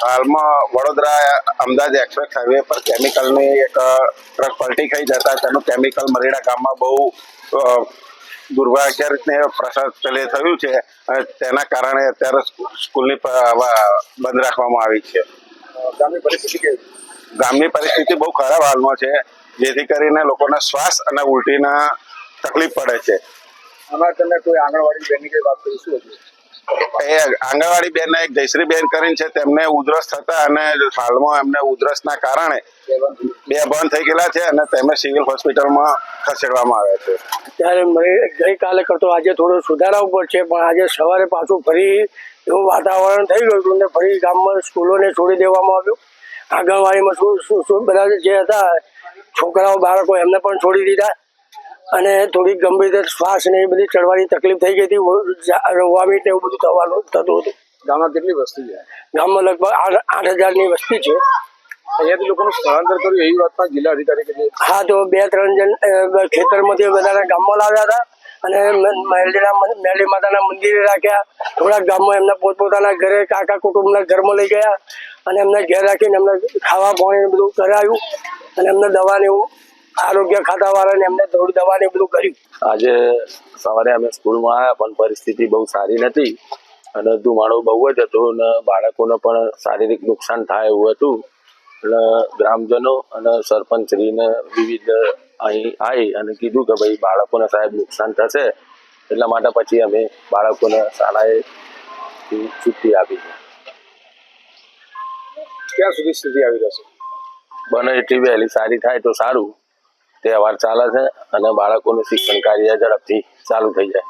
હાલમાં Vadodara Ahmedabad express highway પર કેમિકલની એક ટ્રક પલટી ખાઈ જતા તેનું કેમિકલ મરીડા ગામમાં બહુ દુર્ભાગ્યને પ્રસાર થયું છે અને તેના કારણે અત્યારે સ્કૂલની બંધ રાખવામાં આવી છે. ગામની પરિસ્થિતિ બહુ ખરાબ હાલમાં છે, જેથી કરીને લોકોને શ્વાસ અને ઉલટીના તકલીફ પડે છે. આમાં તમે કોઈ આંગણવાડી બેનની કઈ વાત કરી શું હતું? એ આંગણવાડી બેન એક જયશ્રી બેન કરીને છે, તેમને ઉધરસ થતા અને હાલમાં એમને ઉધરસના કારણે બે બંધ થઈ ગયેલા છે અને તેમને સિવિલ હોસ્પિટલમાં ખસેડવામાં આવ્યા છે. ત્યારે ગઈકાલે કરતો આજે થોડો સુધારા ઉપર છે, પણ આજે સવારે પાછું ફરી એવું વાતાવરણ થઈ ગયું હતું ને ફરી ગામમાં સ્કૂલોને છોડી દેવામાં આવ્યું. આંગણવાડીમાં શું બધા જે હતા છોકરાઓ બાળકો એમને પણ છોડી દીધા અને થોડી ગંભીર શ્વાસ ને એ બધી ચડવાની તકલીફ થઈ ગઈ હતી, વોમિટ ને એવું બધું થવાનું થતું હતું. ગામમાં કેટલી વસ્તી છે? ગામમાં લગભગ 8,000ની વસ્તી છે. અહીંયાથી લોકોનું સ્થળાંતર કર્યું એવી વાત પણ જિલ્લા અધિકારી કે હા, તો 2-3 જણ ખેતરમાંથી બધાના ગામમાં લાવ્યા હતા અને મેરડી માતાના મંદિરે રાખ્યા. થોડાક ગામમાં એમના પોતપોતાના ઘરે કાકા કુટુંબના ઘરમાં લઈ ગયા અને એમને ઘેર રાખીને એમને ખાવા પાણી બધું કરાવ્યું અને એમને દવાને એવું આરોગ્ય ખાતાવાળાને એમને થોડી દવાને બધું કર્યું. આજે સવારે અમે સ્કૂલમાં આવ્યા પણ પરિસ્થિતિ બહુ સારી નથી અને ધુમાડો બહુ જ હતો અને બાળકોને પણ શારીરિક નુકસાન થાય એવું હતું. એટલે ગ્રામજનો અને સરપંચશ્રીને વિવિધ અહીં આવી અને કીધું કે ભાઈ બાળકોને સાહેબ નુકસાન થશે, એટલા માટે પછી અમે બાળકોને શાળાએ છુટ્ટી આપી છે. ક્યાં સુધી સ્થિતિ આવી રહેશે? બને એટલી વહેલી સારી થાય તો સારું. તહેવાર ચાલે છે અને બાળકોનું શિક્ષણ કાર્ય ઝડપથી ચાલુ થઈ જાય.